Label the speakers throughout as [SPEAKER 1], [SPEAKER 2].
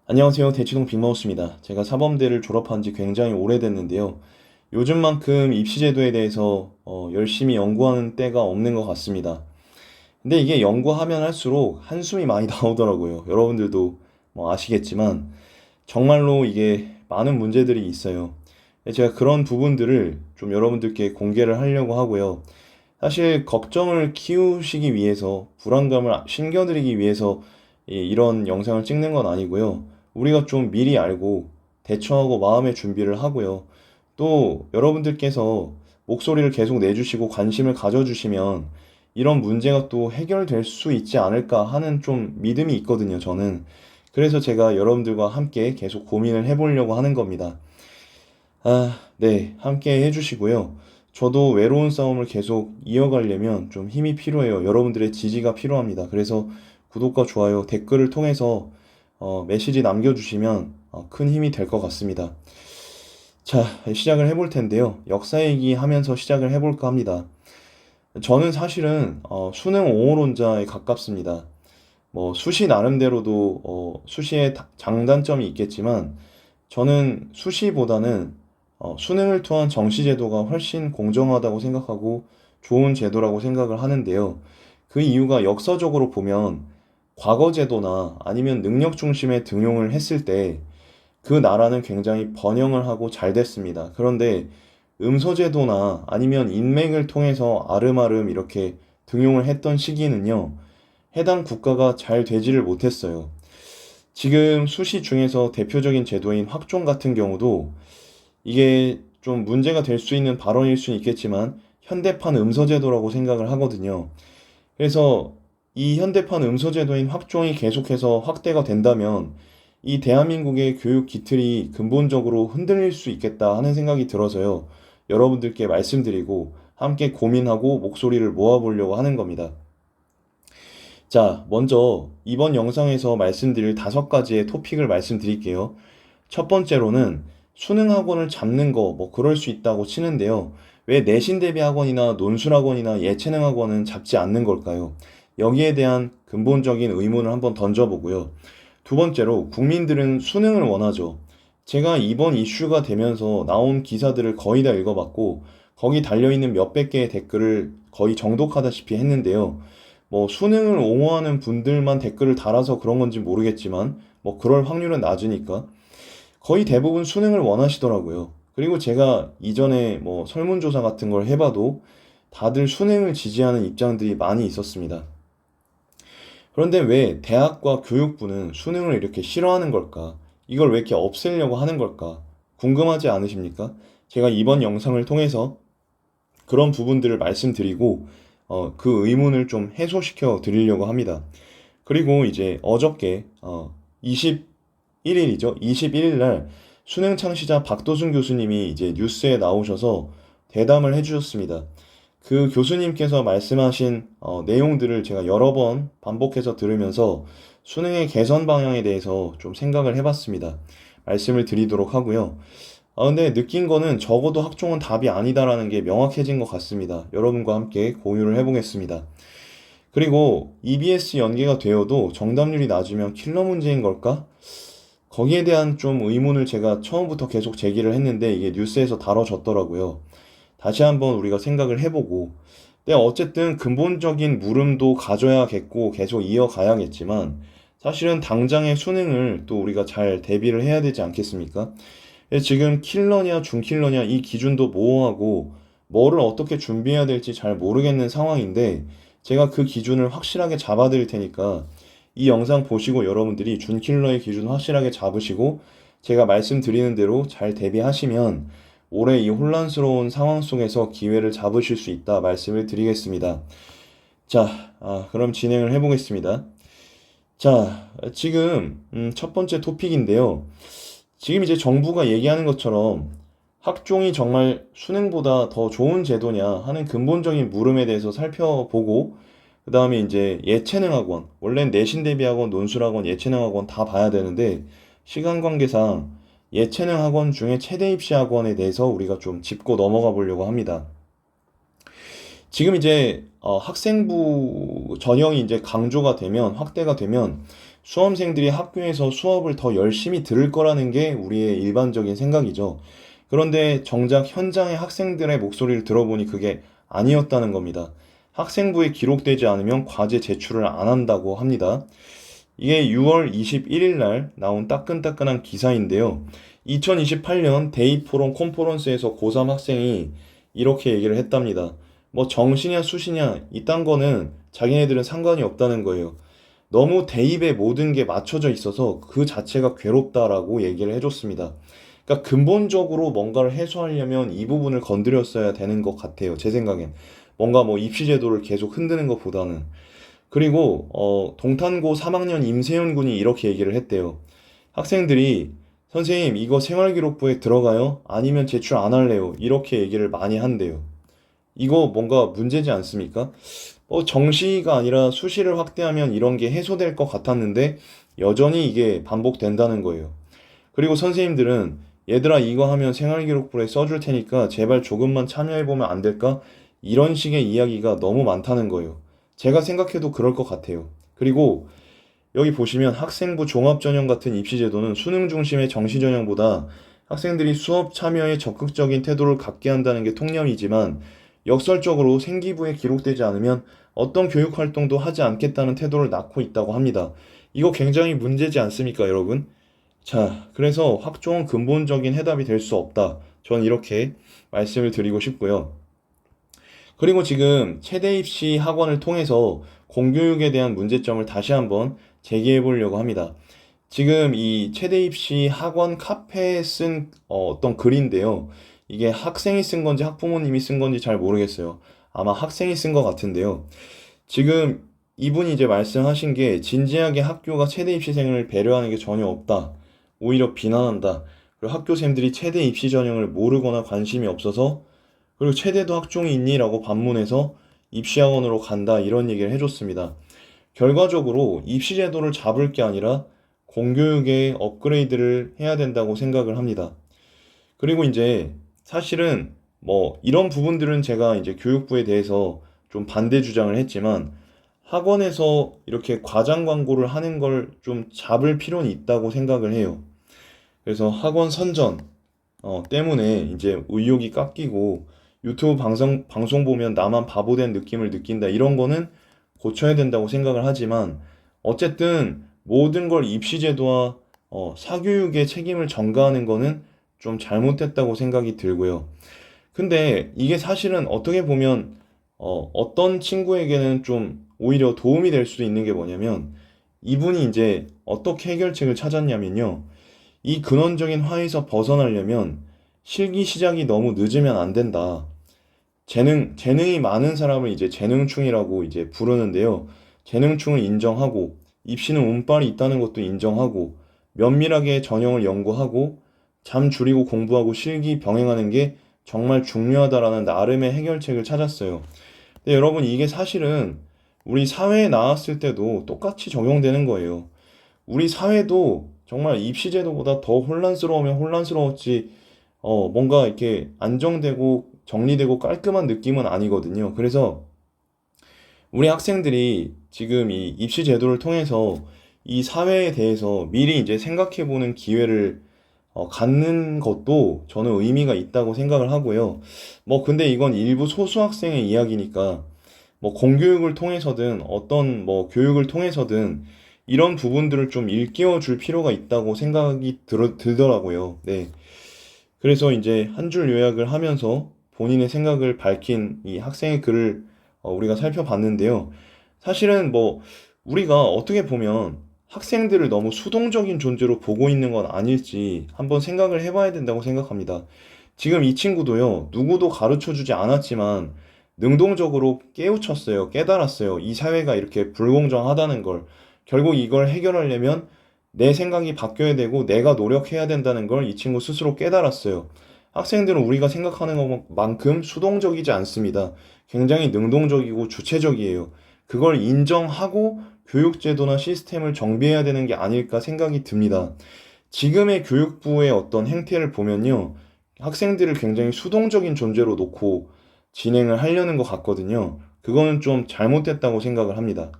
[SPEAKER 1] 안녕하세요. 대치동 빅마우스입니다. 제가 사범대를 졸업한 지 굉장히 오래됐는데요. 요즘만큼 입시제도에 대해서 열심히 연구하는 때가 없는 것 같습니다. 근데 이게 연구하면 할수록 한숨이 많이 나오더라고요. 여러분들도 뭐 아시겠지만 정말로 이게 많은 문제들이 있어요. 제가 그런 부분들을 좀 여러분들께 공개를 하려고 하고요. 사실 걱정을 키우시기 위해서, 불안감을 심겨드리기 위해서 이런 영상을 찍는 건 아니고요. 우리가 좀 미리 알고 대처하고 마음의 준비를 하고요. 또 여러분들께서 목소리를 계속 내주시고 관심을 가져주시면 이런 문제가 또 해결될 수 있지 않을까 하는 좀 믿음이 있거든요, 저는. 그래서 제가 여러분들과 함께 계속 고민을 해보려고 하는 겁니다. 네. 함께 해주시고요. 저도 외로운 싸움을 계속 이어가려면 좀 힘이 필요해요. 여러분들의 지지가 필요합니다. 그래서 구독과 좋아요, 댓글을 통해서 메시지 남겨주시면 큰 힘이 될 것 같습니다. 자, 시작을 해볼 텐데요. 역사 얘기하면서 시작을 해볼까 합니다. 저는 사실은 수능 옹호론자에 가깝습니다. 뭐 수시 나름대로도 수시의 장단점이 있겠지만 저는 수시보다는 수능을 통한 정시 제도가 훨씬 공정하다고 생각하고 좋은 제도라고 생각을 하는데요. 그 이유가 역사적으로 보면 과거 제도나 아니면 능력 중심의 등용을 했을 때 그 나라는 굉장히 번영을 하고 잘 됐습니다. 그런데 음소 제도나 아니면 인맥을 통해서 아름아름 이렇게 등용을 했던 시기는요. 해당 국가가 잘 되지를 못했어요. 지금 수시 중에서 대표적인 제도인 확종 같은 경우도 이게 좀 문제가 될 수 있는 발언일 수는 있겠지만 현대판 음서제도라고 생각을 하거든요. 그래서 이 현대판 음서제도인 확종이 계속해서 확대가 된다면 이 대한민국의 교육 기틀이 근본적으로 흔들릴 수 있겠다 하는 생각이 들어서요. 여러분들께 말씀드리고 함께 고민하고 목소리를 모아보려고 하는 겁니다. 자, 먼저 이번 영상에서 말씀드릴 5가지의 토픽을 말씀드릴게요. 첫 번째로는 수능 학원을 잡는 거, 뭐 그럴 수 있다고 치는데요. 왜 내신 대비 학원이나 논술 학원이나 예체능 학원은 잡지 않는 걸까요? 여기에 대한 근본적인 의문을 한번 던져보고요. 두 번째로 국민들은 수능을 원하죠. 제가 이번 이슈가 되면서 나온 기사들을 거의 다 읽어봤고 거기 달려있는 몇백 개의 댓글을 거의 정독하다시피 했는데요. 뭐 수능을 옹호하는 분들만 댓글을 달아서 그런 건지 모르겠지만 뭐 그럴 확률은 낮으니까 거의 대부분 수능을 원하시더라고요. 그리고 제가 이전에 뭐 설문조사 같은 걸 해봐도 다들 수능을 지지하는 입장들이 많이 있었습니다. 그런데 왜 대학과 교육부는 수능을 이렇게 싫어하는 걸까? 이걸 왜 이렇게 없애려고 하는 걸까? 궁금하지 않으십니까? 제가 이번 영상을 통해서 그런 부분들을 말씀드리고 그 의문을 좀 해소시켜 드리려고 합니다. 그리고 이제 어저께 21일이죠. 21일 날 수능 창시자 박도순 교수님이 이제 뉴스에 나오셔서 대담을 해주셨습니다. 그 교수님께서 말씀하신 내용들을 제가 여러 번 반복해서 들으면서 수능의 개선 방향에 대해서 좀 생각을 해봤습니다. 말씀을 드리도록 하고요. 근데 느낀 거는 적어도 학종은 답이 아니다라는 게 명확해진 것 같습니다. 여러분과 함께 공유를 해보겠습니다. 그리고 EBS 연계가 되어도 정답률이 낮으면 킬러 문제인 걸까? 거기에 대한 좀 의문을 제가 처음부터 계속 제기를 했는데 이게 뉴스에서 다뤄졌더라고요. 다시 한번 우리가 생각을 해보고, 근데 어쨌든 근본적인 물음도 가져야겠고 계속 이어가야겠지만 사실은 당장의 수능을 또 우리가 잘 대비를 해야 되지 않겠습니까? 지금 킬러냐 중킬러냐 이 기준도 모호하고 뭐를 어떻게 준비해야 될지 잘 모르겠는 상황인데 제가 그 기준을 확실하게 잡아 드릴 테니까 이 영상 보시고 여러분들이 준킬러의 기준 확실하게 잡으시고 제가 말씀드리는 대로 잘 대비하시면 올해 이 혼란스러운 상황 속에서 기회를 잡으실 수 있다 말씀을 드리겠습니다. 자, 그럼 진행을 해보겠습니다. 자, 지금 첫 번째 토픽인데요. 지금 이제 정부가 얘기하는 것처럼 학종이 정말 수능보다 더 좋은 제도냐 하는 근본적인 물음에 대해서 살펴보고 그 다음에 이제 예체능 학원, 원래는 내신 대비 학원, 논술 학원, 예체능 학원 다 봐야 되는데 시간 관계상 예체능 학원 중에 최대 입시 학원에 대해서 우리가 좀 짚고 넘어가 보려고 합니다. 지금 이제 학생부 전형이 이제 강조가 되면 확대가 되면 수험생들이 학교에서 수업을 더 열심히 들을 거라는 게 우리의 일반적인 생각이죠. 그런데 정작 현장의 학생들의 목소리를 들어보니 그게 아니었다는 겁니다. 학생부에 기록되지 않으면 과제 제출을 안 한다고 합니다. 이게 6월 21일 날 나온 따끈따끈한 기사인데요. 2028년 대입 토론 콘퍼런스에서 고3 학생이 이렇게 얘기를 했답니다. 뭐 정시냐 수시냐 이딴 거는 자기네들은 상관이 없다는 거예요. 너무 대입에 모든 게 맞춰져 있어서 그 자체가 괴롭다라고 얘기를 해줬습니다. 그러니까 근본적으로 뭔가를 해소하려면 이 부분을 건드렸어야 되는 것 같아요. 제 생각엔. 뭔가 뭐 입시 제도를 계속 흔드는 것보다는. 그리고 동탄고 3학년 임세윤 군이 이렇게 얘기를 했대요. 학생들이 선생님 이거 생활기록부에 들어가요? 아니면 제출 안 할래요? 이렇게 얘기를 많이 한대요. 이거 뭔가 문제지 않습니까? 정시가 아니라 수시를 확대하면 이런 게 해소될 것 같았는데 여전히 이게 반복된다는 거예요. 그리고 선생님들은 얘들아 이거 하면 생활기록부에 써줄 테니까 제발 조금만 참여해보면 안 될까? 이런 식의 이야기가 너무 많다는 거예요. 제가 생각해도 그럴 것 같아요. 그리고 여기 보시면 학생부 종합전형 같은 입시제도는 수능 중심의 정시전형보다 학생들이 수업 참여에 적극적인 태도를 갖게 한다는 게 통념이지만 역설적으로 생기부에 기록되지 않으면 어떤 교육 활동도 하지 않겠다는 태도를 낳고 있다고 합니다. 이거 굉장히 문제지 않습니까, 여러분? 자, 그래서 학종은 근본적인 해답이 될 수 없다. 전 이렇게 말씀을 드리고 싶고요. 그리고 지금 최대 입시 학원을 통해서 공교육에 대한 문제점을 다시 한번 제기해 보려고 합니다. 지금 이 최대 입시 학원 카페에 쓴 어떤 글인데요. 이게 학생이 쓴 건지 학부모님이 쓴 건지 잘 모르겠어요. 아마 학생이 쓴 것 같은데요. 지금 이분이 이제 말씀하신 게 진지하게 학교가 최대 입시생을 배려하는 게 전혀 없다. 오히려 비난한다. 그리고 학교생들이 최대 입시 전형을 모르거나 관심이 없어서 그리고 최대도 학종이 있니? 라고 반문해서 입시학원으로 간다. 이런 얘기를 해줬습니다. 결과적으로 입시 제도를 잡을 게 아니라 공교육의 업그레이드를 해야 된다고 생각을 합니다. 그리고 이제 사실은 뭐 이런 부분들은 제가 이제 교육부에 대해서 좀 반대 주장을 했지만 학원에서 이렇게 과장 광고를 하는 걸 좀 잡을 필요는 있다고 생각을 해요. 그래서 학원 선전 때문에 이제 의욕이 깎이고 유튜브 방송 보면 나만 바보 된 느낌을 느낀다 이런 거는 고쳐야 된다고 생각을 하지만 어쨌든 모든 걸 입시제도와 사교육의 책임을 전가하는 거는 좀 잘못됐다고 생각이 들고요. 근데 이게 사실은 어떻게 보면 어떤 친구에게는 좀 오히려 도움이 될 수도 있는 게 뭐냐면 이분이 이제 어떻게 해결책을 찾았냐면요. 이 근원적인 화에서 벗어나려면 실기 시작이 너무 늦으면 안 된다. 재능이 많은 사람을 이제 재능충이라고 이제 부르는데요. 재능충을 인정하고, 입시는 운빨이 있다는 것도 인정하고, 면밀하게 전형을 연구하고, 잠 줄이고 공부하고 실기 병행하는 게 정말 중요하다라는 나름의 해결책을 찾았어요. 근데 여러분, 이게 사실은 우리 사회에 나왔을 때도 똑같이 적용되는 거예요. 우리 사회도 정말 입시제도보다 더 혼란스러우면 혼란스러웠지, 뭔가 이렇게 안정되고 정리되고 깔끔한 느낌은 아니거든요. 그래서 우리 학생들이 지금 이 입시 제도를 통해서 이 사회에 대해서 미리 이제 생각해 보는 기회를 갖는 것도 저는 의미가 있다고 생각을 하고요. 뭐 근데 이건 일부 소수 학생의 이야기니까 뭐 공교육을 통해서든 어떤 뭐 교육을 통해서든 이런 부분들을 좀 일깨워 줄 필요가 있다고 생각이 들더라고요. 네. 그래서 이제 한 줄 요약을 하면서 본인의 생각을 밝힌 이 학생의 글을 우리가 살펴봤는데요. 사실은 뭐 우리가 어떻게 보면 학생들을 너무 수동적인 존재로 보고 있는 건 아닐지 한번 생각을 해봐야 된다고 생각합니다. 지금 이 친구도요, 누구도 가르쳐 주지 않았지만 능동적으로 깨우쳤어요. 깨달았어요. 이 사회가 이렇게 불공정하다는 걸. 결국 이걸 해결하려면 내 생각이 바뀌어야 되고 내가 노력해야 된다는 걸 이 친구 스스로 깨달았어요. 학생들은 우리가 생각하는 것만큼 수동적이지 않습니다. 굉장히 능동적이고 주체적이에요. 그걸 인정하고 교육제도나 시스템을 정비해야 되는 게 아닐까 생각이 듭니다. 지금의 교육부의 어떤 행태를 보면요. 학생들을 굉장히 수동적인 존재로 놓고 진행을 하려는 것 같거든요. 그거는 좀 잘못됐다고 생각을 합니다.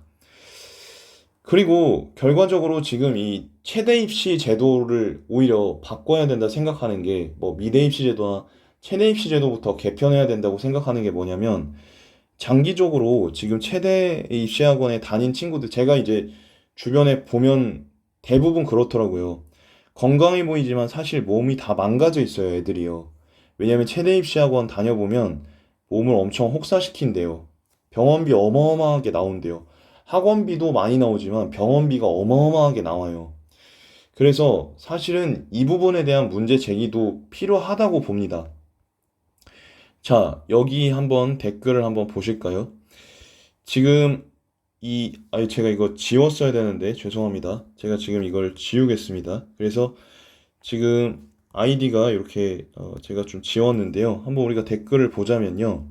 [SPEAKER 1] 그리고 결과적으로 지금 이 최대 입시 제도를 오히려 바꿔야 된다 생각하는 게 뭐 미대 입시 제도나 최대 입시 제도부터 개편해야 된다고 생각하는 게 뭐냐면 장기적으로 지금 최대 입시학원에 다닌 친구들 제가 이제 주변에 보면 대부분 그렇더라고요. 건강해 보이지만 사실 몸이 다 망가져 있어요, 애들이요. 왜냐면 최대 입시학원 다녀보면 몸을 엄청 혹사시킨대요. 병원비 어마어마하게 나온대요. 학원비도 많이 나오지만 병원비가 어마어마하게 나와요. 그래서 사실은 이 부분에 대한 문제 제기도 필요하다고 봅니다. 자, 여기 한번 댓글을 한번 보실까요? 지금 아니, 제가 이거 지웠어야 되는데, 죄송합니다. 제가 지금 이걸 지우겠습니다. 그래서 지금 아이디가 이렇게, 제가 좀 지웠는데요. 한번 우리가 댓글을 보자면요.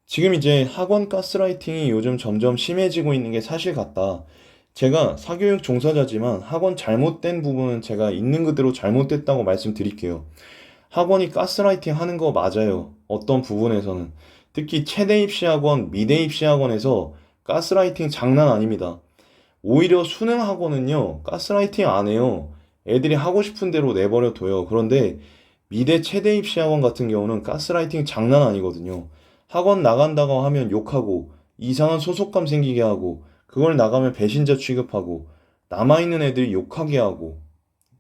[SPEAKER 1] 지금 이제 학원 가스라이팅이 요즘 점점 심해지고 있는 게 사실 같다. 제가 사교육 종사자지만 학원 잘못된 부분은 제가 있는 그대로 잘못됐다고 말씀드릴게요. 학원이 가스라이팅 하는 거 맞아요. 어떤 부분에서는. 특히 최대 입시 학원, 미대 입시 학원에서 가스라이팅 장난 아닙니다. 오히려 수능 학원은요, 가스라이팅 안 해요. 애들이 하고 싶은 대로 내버려 둬요. 그런데 미대 최대 입시 학원 같은 경우는 가스라이팅 장난 아니거든요. 학원 나간다고 하면 욕하고, 이상한 소속감 생기게 하고, 그걸 나가면 배신자 취급하고, 남아있는 애들이 욕하게 하고,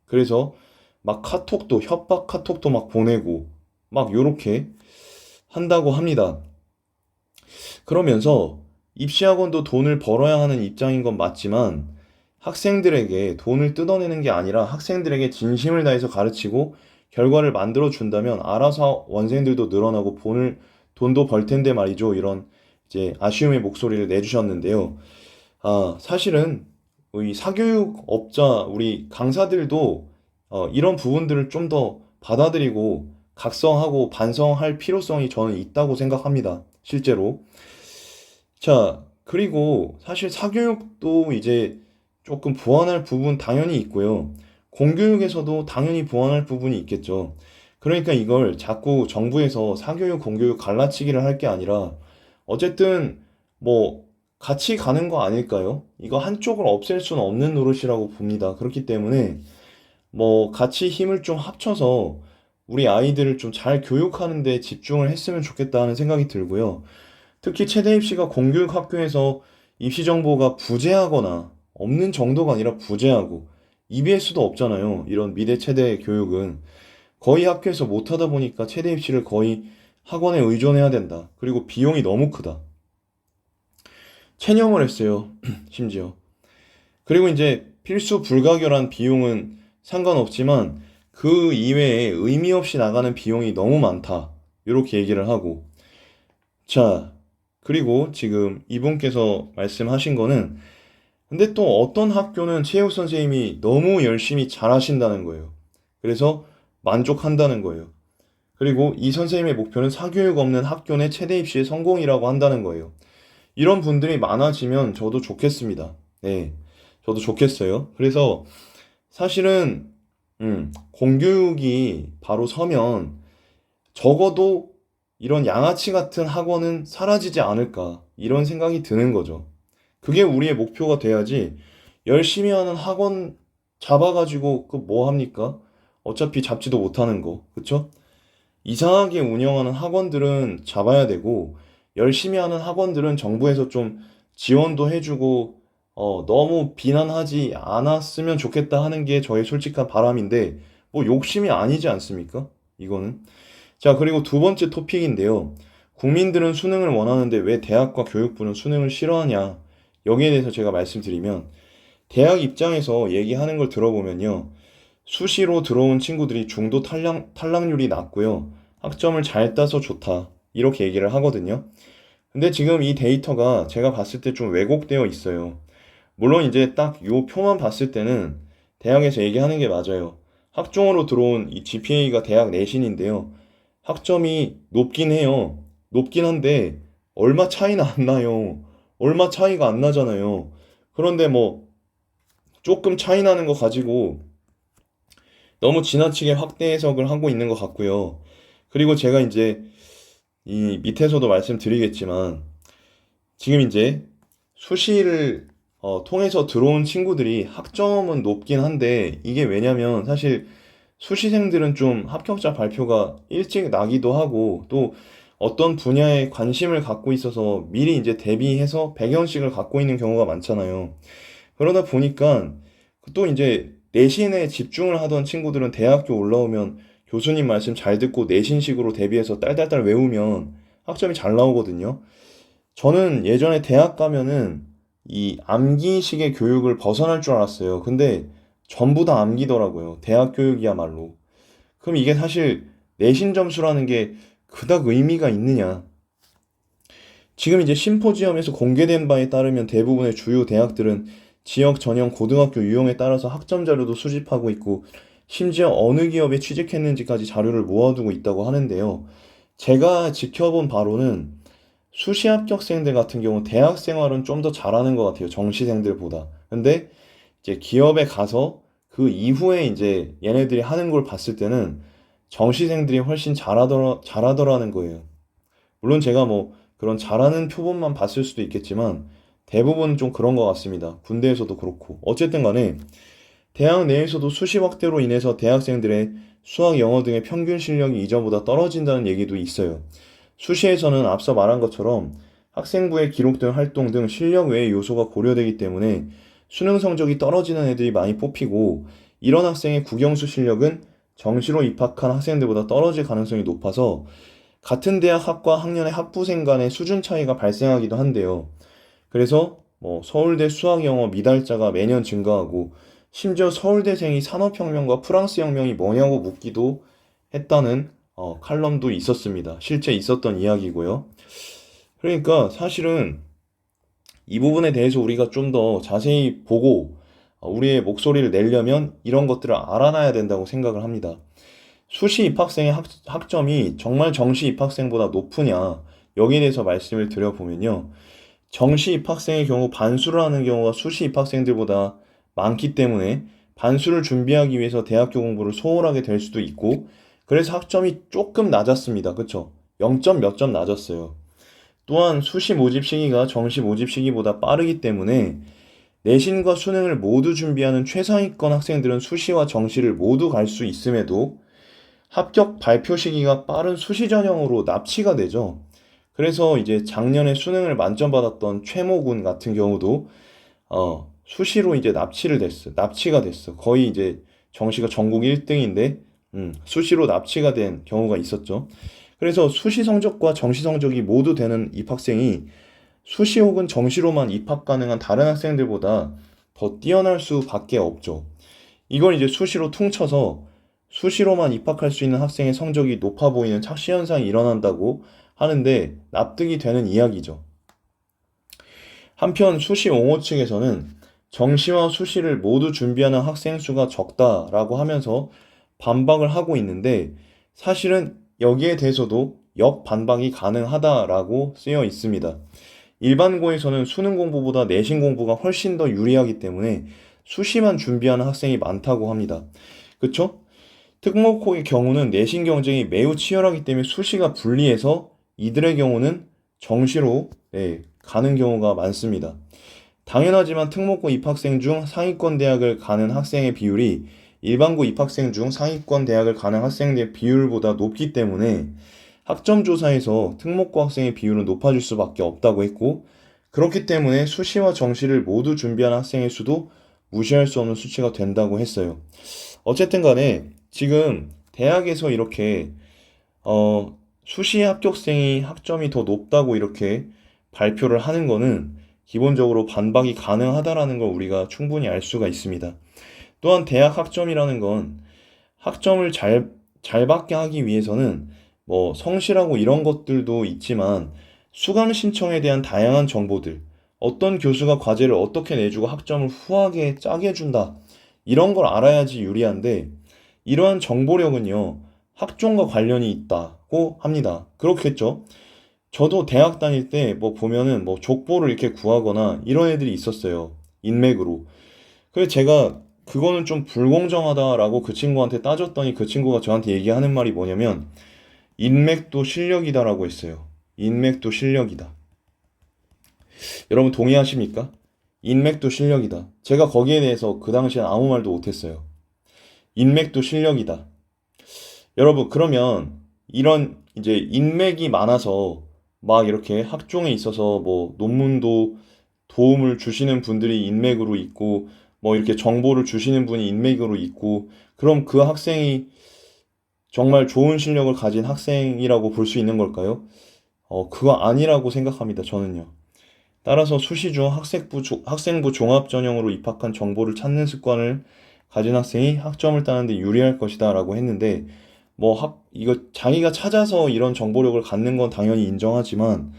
[SPEAKER 1] 그래서 막 카톡도 협박 카톡도 막 보내고 막 요렇게 한다고 합니다. 그러면서 입시학원도 돈을 벌어야 하는 입장인 건 맞지만 학생들에게 돈을 뜯어내는 게 아니라 학생들에게 진심을 다해서 가르치고 결과를 만들어 준다면 알아서 원생들도 늘어나고 돈도 벌 텐데 말이죠. 이런 이제 아쉬움의 목소리를 내주셨는데요. 사실은 이 사교육업자 우리 강사들도 이런 부분들을 좀 더 받아들이고 각성하고 반성할 필요성이 저는 있다고 생각합니다. 실제로. 자, 그리고 사실 사교육도 이제 조금 보완할 부분 당연히 있고요. 공교육에서도 당연히 보완할 부분이 있겠죠. 그러니까 이걸 자꾸 정부에서 사교육, 공교육 갈라치기를 할 게 아니라 어쨌든 뭐 같이 가는 거 아닐까요? 이거 한쪽을 없앨 수는 없는 노릇이라고 봅니다. 그렇기 때문에 뭐 같이 힘을 좀 합쳐서 우리 아이들을 좀 잘 교육하는 데 집중을 했으면 좋겠다는 생각이 들고요. 특히 최대 입시가 공교육 학교에서 입시 정보가 부재하거나 없는 정도가 아니라 부재하고 EBS도 없잖아요. 이런 미대 최대 교육은 거의 학교에서 못하다 보니까 최대 입시를 거의 학원에 의존해야 된다. 그리고 비용이 너무 크다. 체념을 했어요. 심지어. 그리고 이제 필수 불가결한 비용은 상관없지만 그 이외에 의미 없이 나가는 비용이 너무 많다. 이렇게 얘기를 하고. 자, 그리고 지금 이분께서 말씀하신 거는 근데 또 어떤 학교는 체육 선생님이 너무 열심히 잘하신다는 거예요. 그래서 만족한다는 거예요. 그리고 이 선생님의 목표는 사교육 없는 학교 내 최대 입시의 성공이라고 한다는 거예요. 이런 분들이 많아지면 저도 좋겠습니다. 네, 저도 좋겠어요. 그래서 사실은 공교육이 바로 서면 적어도 이런 양아치 같은 학원은 사라지지 않을까 이런 생각이 드는 거죠. 그게 우리의 목표가 돼야지 열심히 하는 학원 잡아가지고 그 뭐 합니까? 어차피 잡지도 못하는 거, 그쵸? 이상하게 운영하는 학원들은 잡아야 되고 열심히 하는 학원들은 정부에서 좀 지원도 해주고 너무 비난하지 않았으면 좋겠다 하는 게 저의 솔직한 바람인데 뭐 욕심이 아니지 않습니까? 이거는. 자, 그리고 두 번째 토픽인데요. 국민들은 수능을 원하는데 왜 대학과 교육부는 수능을 싫어하냐? 여기에 대해서 제가 말씀드리면 대학 입장에서 얘기하는 걸 들어보면요. 수시로 들어온 친구들이 중도 탈락률이 낮고요. 학점을 잘 따서 좋다. 이렇게 얘기를 하거든요. 근데 지금 이 데이터가 제가 봤을 때 좀 왜곡되어 있어요. 물론 이제 딱 요 표만 봤을 때는 대학에서 얘기하는 게 맞아요. 학종으로 들어온 이 GPA가 대학 내신인데요. 학점이 높긴 해요. 높긴 한데 얼마 차이는 안 나요. 얼마 차이가 안 나잖아요. 그런데 뭐 조금 차이 나는 거 가지고 너무 지나치게 확대 해석을 하고 있는 것 같고요. 그리고 제가 이제 이 밑에서도 말씀드리겠지만 지금 이제 수시를 통해서 들어온 친구들이 학점은 높긴 한데 이게 왜냐면 사실 수시생들은 좀 합격자 발표가 일찍 나기도 하고 또 어떤 분야에 관심을 갖고 있어서 미리 이제 대비해서 배경식을 갖고 있는 경우가 많잖아요. 그러다 보니까 또 이제 내신에 집중을 하던 친구들은 대학교 올라오면 교수님 말씀 잘 듣고 내신식으로 대비해서 딸딸딸 외우면 학점이 잘 나오거든요. 저는 예전에 대학 가면은 이 암기식의 교육을 벗어날 줄 알았어요. 근데 전부 다 암기더라고요. 대학 교육이야말로. 그럼 이게 사실 내신 점수라는 게 그닥 의미가 있느냐? 지금 이제 심포지엄에서 공개된 바에 따르면 대부분의 주요 대학들은 지역 전형 고등학교 유형에 따라서 학점 자료도 수집하고 있고 심지어 어느 기업에 취직했는지까지 자료를 모아두고 있다고 하는데요. 제가 지켜본 바로는 수시 합격생들 같은 경우 대학 생활은 좀 더 잘하는 것 같아요. 정시생들보다. 근데 이제 기업에 가서 그 이후에 이제 얘네들이 하는 걸 봤을 때는 정시생들이 훨씬 잘하더라는 거예요. 물론 제가 뭐 그런 잘하는 표본만 봤을 수도 있겠지만 대부분 좀 그런 것 같습니다. 군대에서도 그렇고. 어쨌든 간에 대학 내에서도 수시 확대로 인해서 대학생들의 수학, 영어 등의 평균 실력이 이전보다 떨어진다는 얘기도 있어요. 수시에서는 앞서 말한 것처럼 학생부의 기록된 활동 등 실력 외의 요소가 고려되기 때문에 수능 성적이 떨어지는 애들이 많이 뽑히고 이런 학생의 국영수 실력은 정시로 입학한 학생들보다 떨어질 가능성이 높아서 같은 대학 학과 학년의 학부생 간의 수준 차이가 발생하기도 한데요. 그래서 뭐 서울대 수학 영어 미달자가 매년 증가하고 심지어 서울대생이 산업혁명과 프랑스혁명이 뭐냐고 묻기도 했다는 칼럼도 있었습니다. 실제 있었던 이야기고요. 그러니까 사실은 이 부분에 대해서 우리가 좀 더 자세히 보고 우리의 목소리를 내려면 이런 것들을 알아놔야 된다고 생각을 합니다. 수시 입학생의 학점이 정말 정시 입학생보다 높으냐 여기에 대해서 말씀을 드려보면요. 정시 입학생의 경우 반수를 하는 경우가 수시 입학생들보다 많기 때문에 반수를 준비하기 위해서 대학교 공부를 소홀하게 될 수도 있고 그래서 학점이 조금 낮았습니다. 그쵸? 0점 몇 점 낮았어요. 또한 수시 모집 시기가 정시 모집 시기보다 빠르기 때문에 내신과 수능을 모두 준비하는 최상위권 학생들은 수시와 정시를 모두 갈 수 있음에도 합격 발표 시기가 빠른 수시 전형으로 납치가 되죠. 그래서 이제 작년에 수능을 만점 받았던 최모군 같은 경우도 수시로 이제 납치가 됐어. 거의 이제 정시가 전국 1등인데 수시로 납치가 된 경우가 있었죠. 그래서 수시 성적과 정시 성적이 모두 되는 입학생이 수시 혹은 정시로만 입학 가능한 다른 학생들보다 더 뛰어날 수밖에 없죠. 이걸 이제 수시로 퉁쳐서 수시로만 입학할 수 있는 학생의 성적이 높아 보이는 착시 현상이 일어난다고 하는데 납득이 되는 이야기죠. 한편 수시 옹호 측에서는 정시와 수시를 모두 준비하는 학생 수가 적다라고 하면서 반박을 하고 있는데 사실은 여기에 대해서도 역반박이 가능하다라고 쓰여 있습니다. 일반고에서는 수능 공부보다 내신 공부가 훨씬 더 유리하기 때문에 수시만 준비하는 학생이 많다고 합니다. 그쵸? 특목고의 경우는 내신 경쟁이 매우 치열하기 때문에 수시가 불리해서 이들의 경우는 정시로 가는 경우가 많습니다. 당연하지만 특목고 입학생 중 상위권 대학을 가는 학생의 비율이 일반고 입학생 중 상위권 대학을 가는 학생의 비율보다 높기 때문에 학점 조사에서 특목고 학생의 비율은 높아질 수밖에 없다고 했고 그렇기 때문에 수시와 정시를 모두 준비한 학생의 수도 무시할 수 없는 수치가 된다고 했어요. 어쨌든 간에 지금 대학에서 이렇게 수시 합격생이 학점이 더 높다고 이렇게 발표를 하는 거는 기본적으로 반박이 가능하다라는 걸 우리가 충분히 알 수가 있습니다. 또한 대학 학점이라는 건 학점을 잘 받게 하기 위해서는 뭐 성실하고 이런 것들도 있지만 수강 신청에 대한 다양한 정보들, 어떤 교수가 과제를 어떻게 내주고 학점을 후하게 짜게 준다. 이런 걸 알아야지 유리한데 이러한 정보력은요, 학종과 관련이 있다고 합니다. 그렇겠죠? 저도 대학 다닐 때 뭐 보면은 뭐 족보를 이렇게 구하거나 이런 애들이 있었어요. 인맥으로. 그래서 제가 그거는 좀 불공정하다라고 그 친구한테 따졌더니 그 친구가 저한테 얘기하는 말이 뭐냐면 인맥도 실력이다라고 했어요. 인맥도 실력이다. 여러분 동의하십니까? 인맥도 실력이다. 제가 거기에 대해서 그 당시엔 아무 말도 못했어요. 인맥도 실력이다. 여러분, 그러면 이런 이제 인맥이 많아서 막 이렇게 학종에 있어서 뭐 논문도 도움을 주시는 분들이 인맥으로 있고 뭐 이렇게 정보를 주시는 분이 인맥으로 있고 그럼 그 학생이 정말 좋은 실력을 가진 학생이라고 볼 수 있는 걸까요? 그거 아니라고 생각합니다, 저는요. 따라서 수시 중 학생부 종합 전형으로 입학한 정보를 찾는 습관을 가진 학생이 학점을 따는 데 유리할 것이다라고 했는데 이거 자기가 찾아서 이런 정보력을 갖는 건 당연히 인정하지만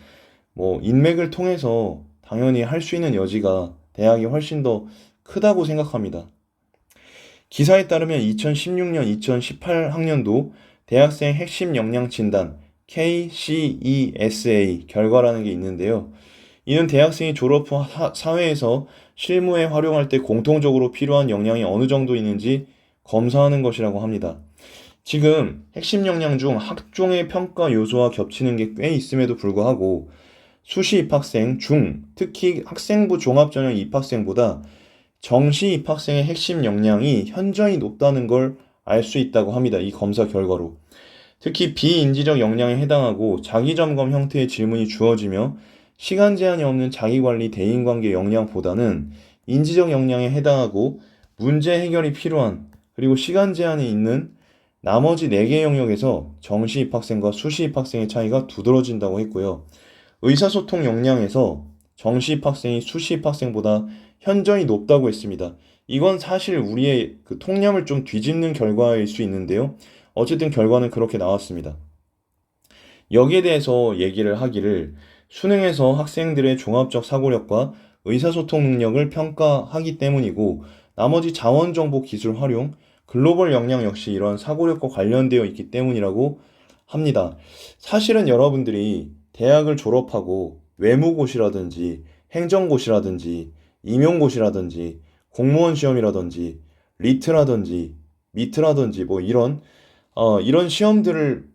[SPEAKER 1] 뭐 인맥을 통해서 당연히 할 수 있는 여지가 대학이 훨씬 더 크다고 생각합니다. 기사에 따르면 2016년, 2018학년도 대학생 핵심 역량 진단 KCESA 결과라는 게 있는데요. 이는 대학생이 졸업 후 사회에서 실무에 활용할 때 공통적으로 필요한 역량이 어느 정도 있는지 검사하는 것이라고 합니다. 지금 핵심 역량 중 학종의 평가 요소와 겹치는 게 꽤 있음에도 불구하고 수시 입학생 중 특히 학생부 종합전형 입학생보다 정시 입학생의 핵심 역량이 현저히 높다는 걸 알 수 있다고 합니다. 이 검사 결과로. 특히 비인지적 역량에 해당하고 자기점검 형태의 질문이 주어지며 시간 제한이 없는 자기관리 대인관계 역량보다는 인지적 역량에 해당하고 문제 해결이 필요한 그리고 시간 제한이 있는 나머지 4개 영역에서 정시 입학생과 수시 입학생의 차이가 두드러진다고 했고요. 의사소통 역량에서 정시 입학생이 수시 입학생보다 현저히 높다고 했습니다. 이건 사실 우리의 그 통념을 좀 뒤집는 결과일 수 있는데요. 어쨌든 결과는 그렇게 나왔습니다. 여기에 대해서 얘기를 하기를 수능에서 학생들의 종합적 사고력과 의사소통 능력을 평가하기 때문이고 나머지 자원정보 기술 활용, 글로벌 역량 역시 이런 사고력과 관련되어 있기 때문이라고 합니다. 사실은 여러분들이 대학을 졸업하고 외무고시라든지 행정고시라든지 임용고시라든지 공무원 시험이라든지 리트라든지 미트라든지 뭐 이런 시험들을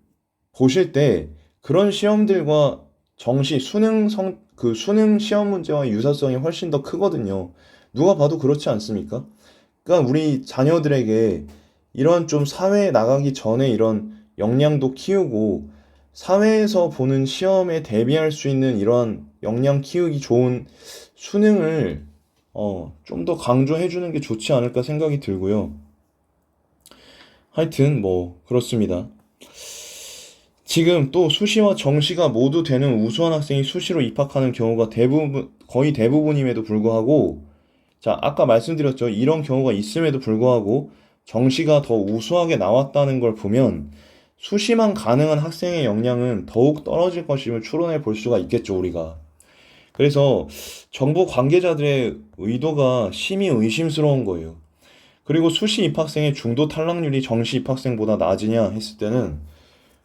[SPEAKER 1] 보실 때 그런 시험들과 수능 시험 문제와 유사성이 훨씬 더 크거든요. 누가 봐도 그렇지 않습니까? 그러니까 우리 자녀들에게 이런 좀 사회에 나가기 전에 이런 역량도 키우고 사회에서 보는 시험에 대비할 수 있는 이런 역량 키우기 좋은 수능을 좀 더 강조해 주는 게 좋지 않을까 생각이 들고요. 하여튼 뭐 그렇습니다. 지금 또 수시와 정시가 모두 되는 우수한 학생이 수시로 입학하는 경우가 거의 대부분임에도 불구하고, 자, 아까 말씀드렸죠. 이런 경우가 있음에도 불구하고 정시가 더 우수하게 나왔다는 걸 보면 수시만 가능한 학생의 역량은 더욱 떨어질 것임을 추론해 볼 수가 있겠죠, 우리가. 그래서 정부 관계자들의 의도가 심히 의심스러운 거예요. 그리고 수시 입학생의 중도 탈락률이 정시 입학생보다 낮으냐 했을 때는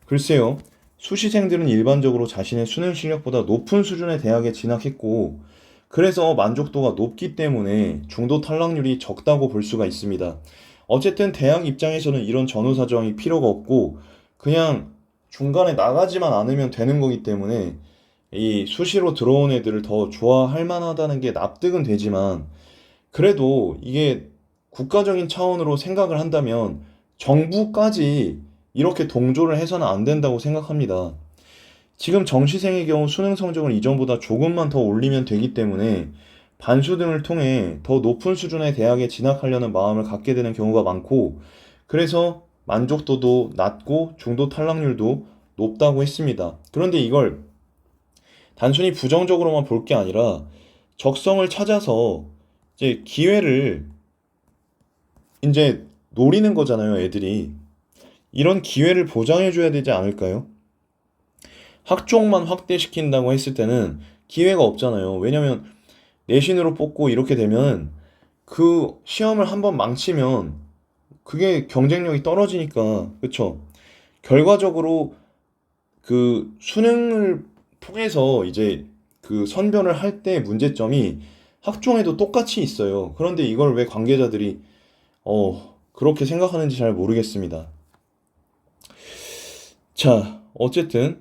[SPEAKER 1] 글쎄요. 수시생들은 일반적으로 자신의 수능 실력보다 높은 수준의 대학에 진학했고, 그래서 만족도가 높기 때문에 중도 탈락률이 적다고 볼 수가 있습니다. 어쨌든 대학 입장에서는 이런 전후사정이 필요가 없고, 그냥 중간에 나가지만 않으면 되는 거기 때문에, 이 수시로 들어온 애들을 더 좋아할 만하다는 게 납득은 되지만, 그래도 이게 국가적인 차원으로 생각을 한다면 정부까지 이렇게 동조를 해서는 안 된다고 생각합니다. 지금 정시생의 경우 수능 성적을 이전보다 조금만 더 올리면 되기 때문에 반수 등을 통해 더 높은 수준의 대학에 진학하려는 마음을 갖게 되는 경우가 많고 그래서 만족도도 낮고 중도 탈락률도 높다고 했습니다. 그런데 이걸 단순히 부정적으로만 볼 게 아니라 적성을 찾아서 이제 기회를 이제 노리는 거잖아요, 애들이. 이런 기회를 보장해줘야 되지 않을까요? 학종만 확대시킨다고 했을 때는 기회가 없잖아요. 왜냐면 내신으로 뽑고 이렇게 되면 그 시험을 한번 망치면 그게 경쟁력이 떨어지니까, 그쵸? 결과적으로 그 수능을 통해서 이제 그 선별을 할 때 문제점이 학종에도 똑같이 있어요. 그런데 이걸 왜 관계자들이 그렇게 생각하는지 잘 모르겠습니다. 자, 어쨌든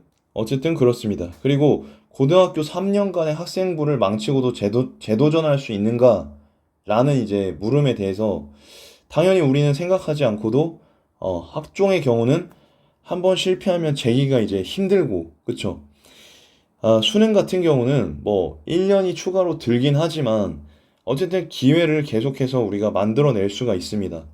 [SPEAKER 1] 그렇습니다. 그리고 고등학교 3년간의 학생부를 망치고도 재도전할 수 있는가? 라는 이제 물음에 대해서 당연히 우리는 생각하지 않고도 학종의 경우는 한 번 실패하면 재기가 이제 힘들고, 그쵸? 수능 같은 경우는 뭐 1년이 추가로 들긴 하지만 어쨌든 기회를 계속해서 우리가 만들어낼 수가 있습니다.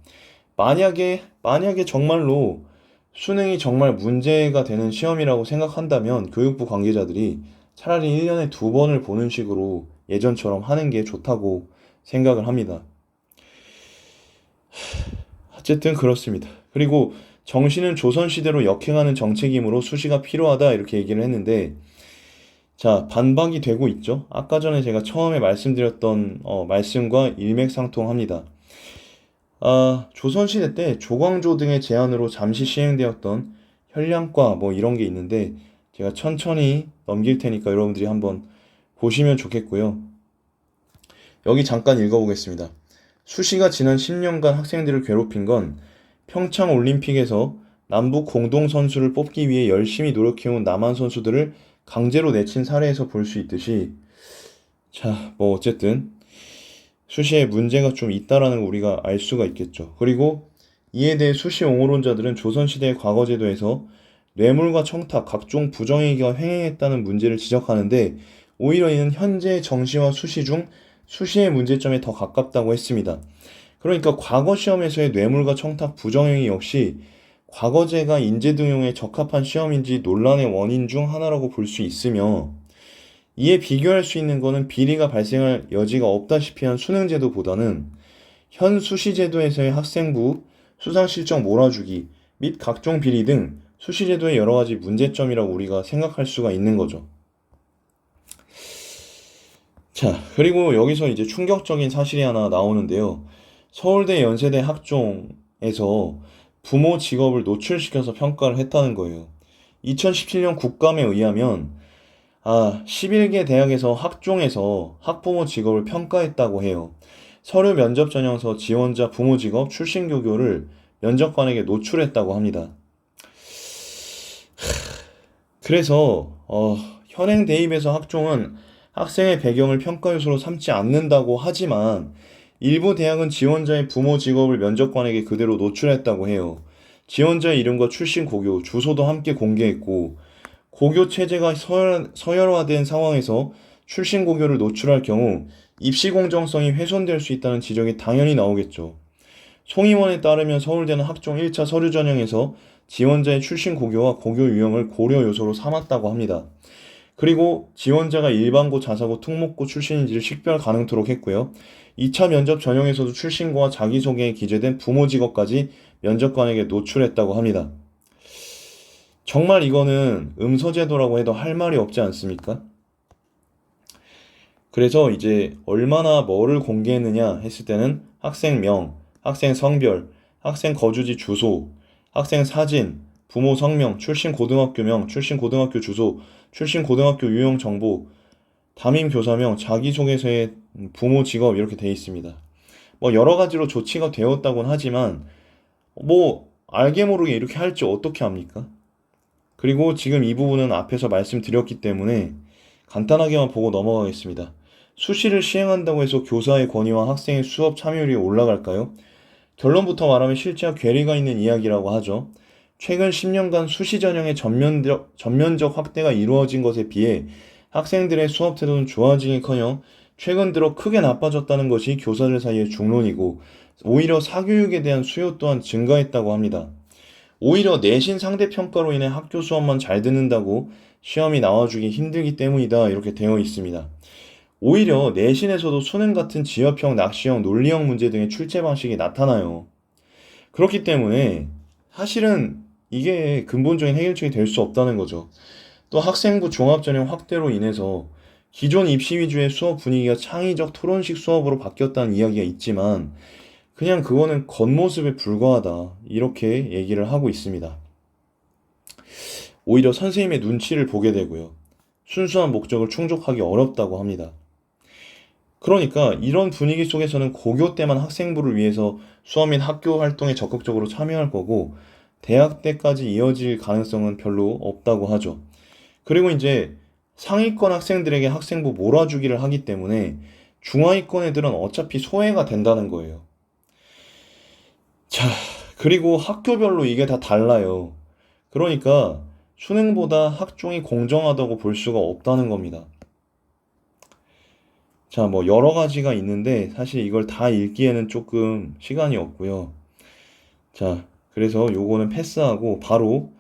[SPEAKER 1] 만약에 정말로 수능이 정말 문제가 되는 시험이라고 생각한다면 교육부 관계자들이 차라리 1년에 두 번을 보는 식으로 예전처럼 하는 게 좋다고 생각을 합니다. 어쨌든 그렇습니다. 그리고 정시는 조선시대로 역행하는 정책이므로 수시가 필요하다 이렇게 얘기를 했는데 자, 반박이 되고 있죠. 아까 전에 제가 처음에 말씀드렸던 말씀과 일맥상통합니다. 조선시대 때 조광조 등의 제안으로 잠시 시행되었던 현량과 뭐 이런 게 있는데 제가 천천히 넘길 테니까 여러분들이 한번 보시면 좋겠고요. 여기 잠깐 읽어보겠습니다. 수시가 지난 10년간 학생들을 괴롭힌 건 평창 올림픽에서 남북 공동 선수를 뽑기 위해 열심히 노력해온 남한 선수들을 강제로 내친 사례에서 볼 수 있듯이 자, 뭐 어쨌든 수시에 문제가 좀 있다라는 거 우리가 알 수가 있겠죠. 그리고 이에 대해 수시 옹호론자들은 조선시대의 과거제도에서 뇌물과 청탁, 각종 부정행위가 횡행했다는 문제를 지적하는데 오히려 이는 현재 정시와 수시 중 수시의 문제점에 더 가깝다고 했습니다. 그러니까 과거 시험에서의 뇌물과 청탁, 부정행위 역시 과거제가 인재등용에 적합한 시험인지 논란의 원인 중 하나라고 볼 수 있으며 이에 비교할 수 있는 것은 비리가 발생할 여지가 없다시피 한 수능제도보다는 현 수시제도에서의 학생부 수상실적 몰아주기 및 각종 비리 등 수시제도의 여러 가지 문제점이라고 우리가 생각할 수가 있는 거죠. 자, 그리고 여기서 이제 충격적인 사실이 하나 나오는데요. 서울대 연세대 학종에서 부모 직업을 노출시켜서 평가를 했다는 거예요. 2017년 국감에 의하면 11개 대학에서 학종에서 학부모 직업을 평가했다고 해요. 서류 면접 전형서 지원자 부모 직업 출신 교교를 면접관에게 노출했다고 합니다. 그래서 현행 대입에서 학종은 학생의 배경을 평가 요소로 삼지 않는다고 하지만 일부 대학은 지원자의 부모 직업을 면접관에게 그대로 노출했다고 해요. 지원자의 이름과 출신 고교, 주소도 함께 공개했고 고교 체제가 서열화된 상황에서 출신 고교를 노출할 경우 입시 공정성이 훼손될 수 있다는 지적이 당연히 나오겠죠. 송임원에 따르면 서울대는 학종 1차 서류 전형에서 지원자의 출신 고교와 고교 유형을 고려 요소로 삼았다고 합니다. 그리고 지원자가 일반고, 자사고, 특목고 출신인지를 식별 가능토록 했고요. 2차 면접 전형에서도 출신고와 자기소개에 기재된 부모 직업까지 면접관에게 노출했다고 합니다. 정말 이거는 음서제도라고 해도 할 말이 없지 않습니까? 그래서 이제 얼마나 뭐를 공개했느냐 했을 때는 학생명, 학생 성별, 학생 거주지 주소, 학생 사진, 부모 성명, 출신 고등학교명, 출신 고등학교 주소, 출신 고등학교 유형 정보, 담임 교사명, 자기소개서에 부모 직업 이렇게 돼 있습니다. 뭐 여러 가지로 조치가 되었다곤 하지만 뭐 알게 모르게 이렇게 할지 어떻게 합니까? 그리고 지금 이 부분은 앞에서 말씀드렸기 때문에 간단하게만 보고 넘어가겠습니다. 수시를 시행한다고 해서 교사의 권위와 학생의 수업 참여율이 올라갈까요? 결론부터 말하면 실제와 괴리가 있는 이야기라고 하죠. 최근 10년간 수시 전형의 전면적 확대가 이루어진 것에 비해 학생들의 수업 태도는 좋아지기커녕 최근 들어 크게 나빠졌다는 것이 교사들 사이의 중론이고 오히려 사교육에 대한 수요 또한 증가했다고 합니다. 오히려 내신 상대평가로 인해 학교 수업만 잘 듣는다고 시험이 나와주기 힘들기 때문이다 이렇게 되어 있습니다. 오히려 내신에서도 수능 같은 지엽형, 낚시형, 논리형 문제 등의 출제 방식이 나타나요. 그렇기 때문에 사실은 이게 근본적인 해결책이 될 수 없다는 거죠. 또 학생부 종합전형 확대로 인해서 기존 입시 위주의 수업 분위기가 창의적 토론식 수업으로 바뀌었다는 이야기가 있지만 그냥 그거는 겉모습에 불과하다 이렇게 얘기를 하고 있습니다. 오히려 선생님의 눈치를 보게 되고요. 순수한 목적을 충족하기 어렵다고 합니다. 그러니까 이런 분위기 속에서는 고교 때만 학생부를 위해서 수업 및 학교 활동에 적극적으로 참여할 거고 대학 때까지 이어질 가능성은 별로 없다고 하죠. 그리고 이제 상위권 학생들에게 학생부 몰아주기를 하기 때문에 중하위권 애들은 어차피 소외가 된다는 거예요. 자, 그리고 학교별로 이게 다 달라요. 그러니까 수능보다 학종이 공정하다고 볼 수가 없다는 겁니다. 자, 뭐 여러 가지가 있는데 사실 이걸 다 읽기에는 조금 시간이 없고요. 자, 그래서 요거는 패스하고 바로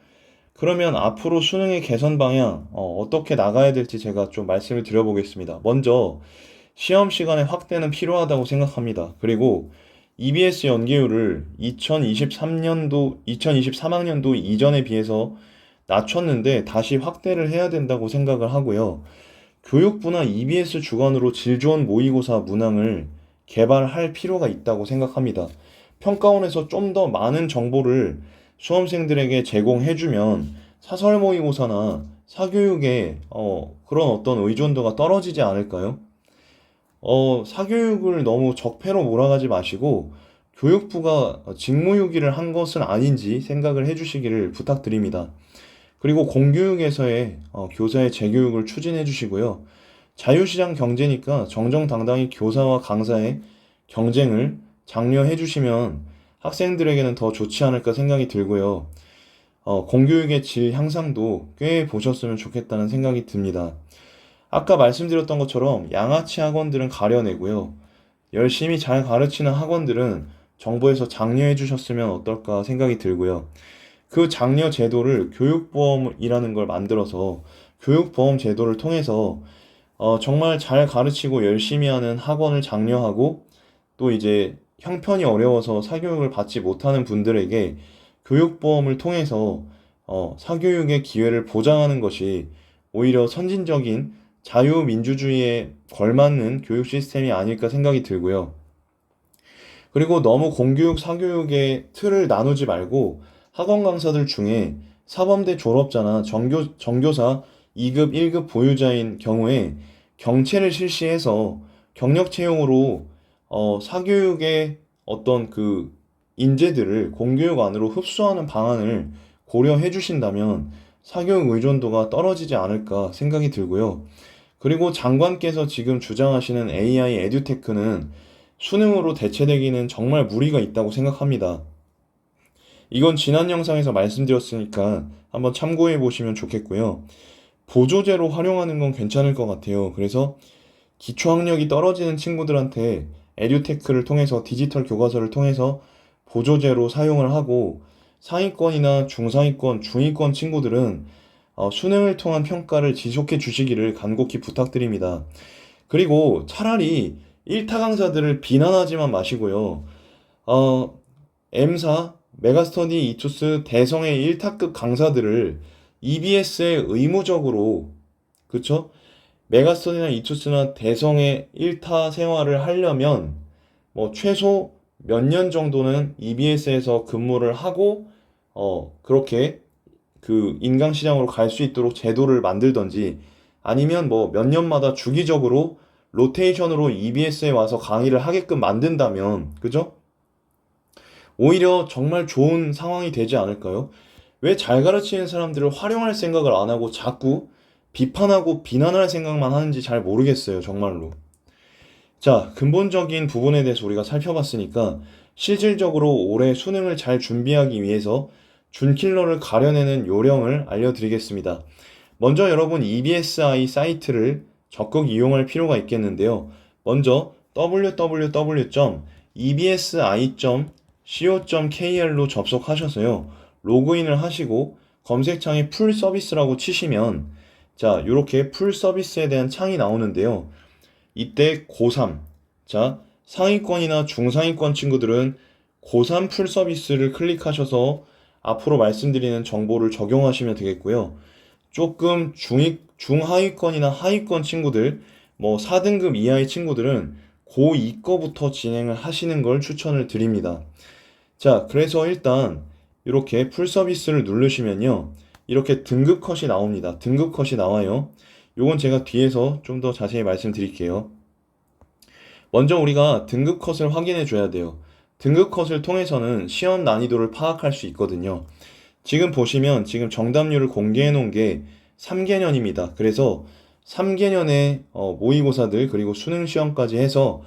[SPEAKER 1] 그러면 앞으로 수능의 개선 방향 어떻게 나가야 될지 제가 좀 말씀을 드려보겠습니다. 먼저 시험 시간의 확대는 필요하다고 생각합니다. 그리고 EBS 연계율을 2023년도, 2023학년도 이전에 비해서 낮췄는데 다시 확대를 해야 된다고 생각을 하고요. 교육부나 EBS 주관으로 질 좋은 모의고사 문항을 개발할 필요가 있다고 생각합니다. 평가원에서 좀 더 많은 정보를 수험생들에게 제공해주면 사설 모의고사나 사교육에 그런 어떤 의존도가 떨어지지 않을까요? 사교육을 너무 적폐로 몰아가지 마시고 교육부가 직무유기를 한 것은 아닌지 생각을 해주시기를 부탁드립니다. 그리고 공교육에서의 교사의 재교육을 추진해 주시고요. 자유시장 경제니까 정정당당히 교사와 강사의 경쟁을 장려해 주시면 학생들에게는 더 좋지 않을까 생각이 들고요. 공교육의 질 향상도 꽤 보셨으면 좋겠다는 생각이 듭니다. 아까 말씀드렸던 것처럼 양아치 학원들은 가려내고요. 열심히 잘 가르치는 학원들은 정부에서 장려해 주셨으면 어떨까 생각이 들고요. 그 장려 제도를 교육보험이라는 걸 만들어서 교육보험 제도를 통해서 정말 잘 가르치고 열심히 하는 학원을 장려하고 또 이제 형편이 어려워서 사교육을 받지 못하는 분들에게 교육보험을 통해서 사교육의 기회를 보장하는 것이 오히려 선진적인 자유민주주의에 걸맞는 교육 시스템이 아닐까 생각이 들고요. 그리고 너무 공교육, 사교육의 틀을 나누지 말고 학원 강사들 중에 사범대 졸업자나 정교사 2급, 1급 보유자인 경우에 경채를 실시해서 경력 채용으로 사교육의 어떤 그 인재들을 공교육 안으로 흡수하는 방안을 고려해 주신다면 사교육 의존도가 떨어지지 않을까 생각이 들고요. 그리고 장관께서 지금 주장하시는 AI 에듀테크는 수능으로 대체되기는 정말 무리가 있다고 생각합니다. 이건 지난 영상에서 말씀드렸으니까 한번 참고해 보시면 좋겠고요. 보조제로 활용하는 건 괜찮을 것 같아요. 그래서 기초학력이 떨어지는 친구들한테 에듀테크를 통해서 디지털 교과서를 통해서 보조제로 사용을 하고 상위권이나 중상위권, 중위권 친구들은 수능을 통한 평가를 지속해 주시기를 간곡히 부탁드립니다. 그리고 차라리 1타 강사들을 비난하지만 마시고요. M사, 메가스터디 이투스 대성의 1타급 강사들을 EBS에 의무적으로, 그쵸? 메가스터디나 이투스나 대성의 1타 생활을 하려면 뭐 최소 몇 년 정도는 EBS에서 근무를 하고 그렇게 그 인강시장으로 갈 수 있도록 제도를 만들던지 아니면 뭐 몇 년마다 주기적으로 로테이션으로 EBS에 와서 강의를 하게끔 만든다면, 그죠? 오히려 정말 좋은 상황이 되지 않을까요? 왜 잘 가르치는 사람들을 활용할 생각을 안 하고 자꾸 비판하고 비난할 생각만 하는지 잘 모르겠어요, 정말로. 자, 근본적인 부분에 대해서 우리가 살펴봤으니까 실질적으로 올해 수능을 잘 준비하기 위해서 준킬러를 가려내는 요령을 알려드리겠습니다. 먼저 여러분 EBSI 사이트를 적극 이용할 필요가 있겠는데요. 먼저 www.ebsi.co.kr로 접속하셔서요. 로그인을 하시고 검색창에 풀 서비스라고 치시면 자, 이렇게 풀 서비스에 대한 창이 나오는데요. 이때 고3, 자, 상위권이나 중상위권 친구들은 고3 풀 서비스를 클릭하셔서 앞으로 말씀드리는 정보를 적용하시면 되겠고요. 조금 중하위권이나 하위권 친구들, 뭐 4등급 이하의 친구들은 고2 거부터 진행을 하시는 걸 추천을 드립니다. 자, 그래서 일단 이렇게 풀 서비스를 누르시면요. 이렇게 등급 컷이 나옵니다. 등급 컷이 나와요. 요건 제가 뒤에서 좀 더 자세히 말씀드릴게요. 먼저 우리가 등급 컷을 확인해 줘야 돼요. 등급 컷을 통해서는 시험 난이도를 파악할 수 있거든요. 지금 보시면 지금 정답률을 공개해 놓은 게 3개년입니다. 그래서 3개년의 모의고사들 그리고 수능 시험까지 해서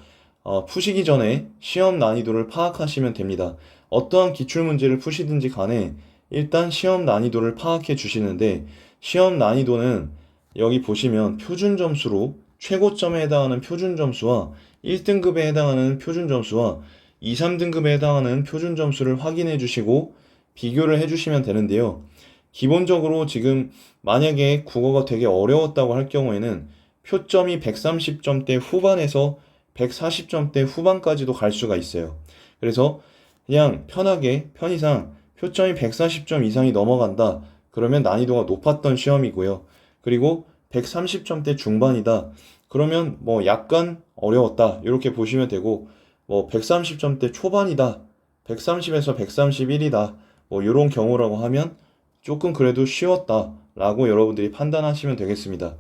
[SPEAKER 1] 푸시기 전에 시험 난이도를 파악하시면 됩니다. 어떠한 기출문제를 푸시든지 간에 일단 시험 난이도를 파악해 주시는데, 시험 난이도는 여기 보시면 표준 점수로 최고점에 해당하는 표준 점수와 1등급에 해당하는 표준 점수와 2, 3등급에 해당하는 표준 점수를 확인해 주시고 비교를 해 주시면 되는데요. 기본적으로 지금 만약에 국어가 되게 어려웠다고 할 경우에는 표점이 130점대 후반에서 140점대 후반까지도 갈 수가 있어요. 그래서 그냥 편의상 표점이 140점 이상이 넘어간다, 그러면 난이도가 높았던 시험이고요. 그리고 130점대 중반이다, 그러면 뭐 약간 어려웠다, 이렇게 보시면 되고, 뭐 130점대 초반이다, 130에서 131이다, 뭐 이런 경우라고 하면 조금 그래도 쉬웠다 라고 여러분들이 판단하시면 되겠습니다.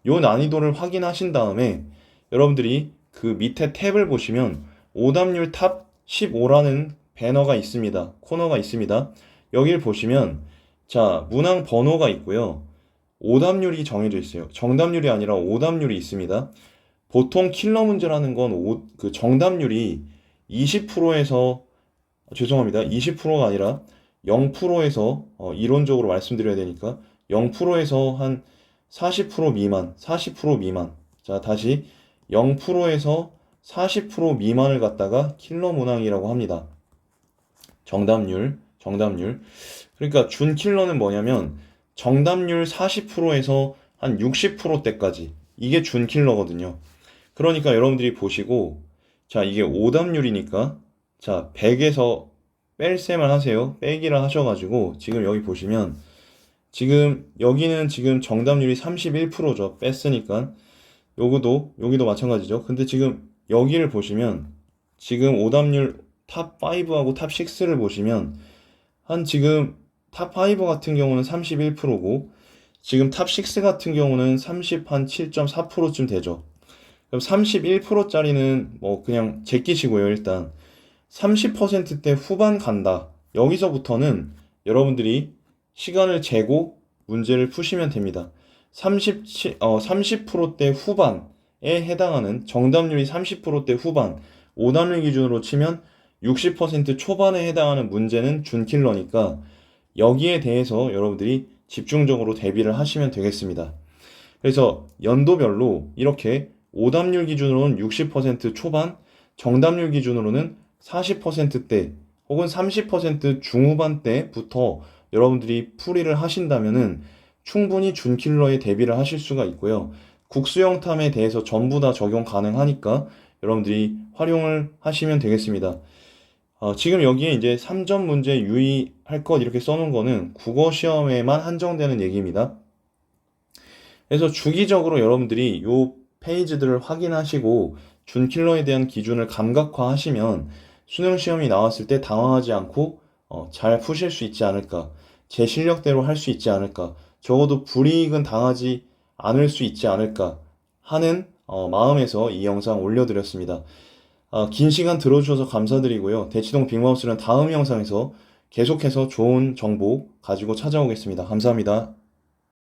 [SPEAKER 1] 요 난이도를 확인하신 다음에 여러분들이 그 밑에 탭을 보시면 오답률 탑 15라는 배너가 있습니다. 코너가 있습니다. 여기를 보시면 자, 문항 번호가 있고요. 오답률이 정해져 있어요. 정답률이 아니라 오답률이 있습니다. 보통 킬러 문제라는 건 그 정답률이 20%에서, 죄송합니다. 20%가 아니라 0%에서, 이론적으로 말씀드려야 되니까 0%에서 한 40% 미만, 40% 미만. 자, 다시 0%에서 40% 미만을 갖다가 킬러 문항이라고 합니다. 정답률. 그러니까 준 킬러는 뭐냐면 정답률 40%에서 한 60%대까지. 이게 준 킬러거든요. 그러니까 여러분들이 보시고, 자, 이게 오답률이니까, 자, 100에서 뺄셈을 하세요. 빼기를 하셔가지고, 지금 여기 보시면, 지금, 여기는 지금 정답률이 31%죠. 뺐으니까. 여기도 마찬가지죠. 근데 지금 여기를 보시면, 지금 오답률 탑5하고 탑6를 보시면, 지금 탑5 같은 경우는 31%고, 지금 탑6 같은 경우는 37.4%쯤 되죠. 그럼 31%짜리는 뭐 그냥 제끼시고요, 일단. 30%대 후반 간다. 여기서부터는 여러분들이 시간을 재고 문제를 푸시면 됩니다. 30%대 후반에 해당하는 정답률이 30%대 후반, 오답률 기준으로 치면 60% 초반에 해당하는 문제는 준킬러니까 여기에 대해서 여러분들이 집중적으로 대비를 하시면 되겠습니다. 그래서 연도별로 이렇게 오답률 기준으로는 60% 초반, 정답률 기준으로는 40%대 혹은 30% 중후반대부터 여러분들이 풀이를 하신다면은 충분히 준킬러에 대비를 하실 수가 있고요. 국수영탐에 대해서 전부 다 적용 가능하니까 여러분들이 활용을 하시면 되겠습니다. 지금 여기에 이제 3점 문제 유의할 것 이렇게 써놓은 거는 국어 시험에만 한정되는 얘기입니다. 그래서 주기적으로 여러분들이 요 페이지들을 확인하시고 준킬러에 대한 기준을 감각화하시면 수능 시험이 나왔을 때 당황하지 않고 잘 푸실 수 있지 않을까, 제 실력대로 할 수 있지 않을까, 적어도 불이익은 당하지 않을 수 있지 않을까 하는 마음에서 이 영상 올려드렸습니다. 긴 시간 들어주셔서 감사드리고요. 대치동 빅마우스는 다음 영상에서 계속해서 좋은 정보 가지고 찾아오겠습니다. 감사합니다.